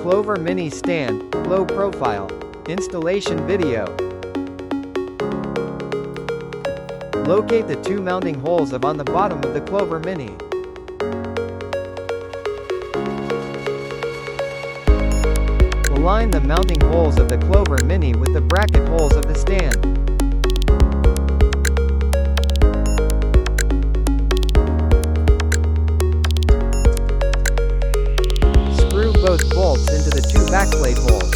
Clover Mini Stand, low profile. Installation video. Locate the two mounting holes on the bottom of the Clover Mini. Align the mounting holes of the Clover Mini with the bracket holes of the stand. Screw both bolts into the two backplate holes.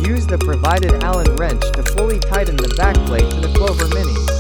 Use the provided Allen wrench to fully tighten the backplate to the Clover Mini.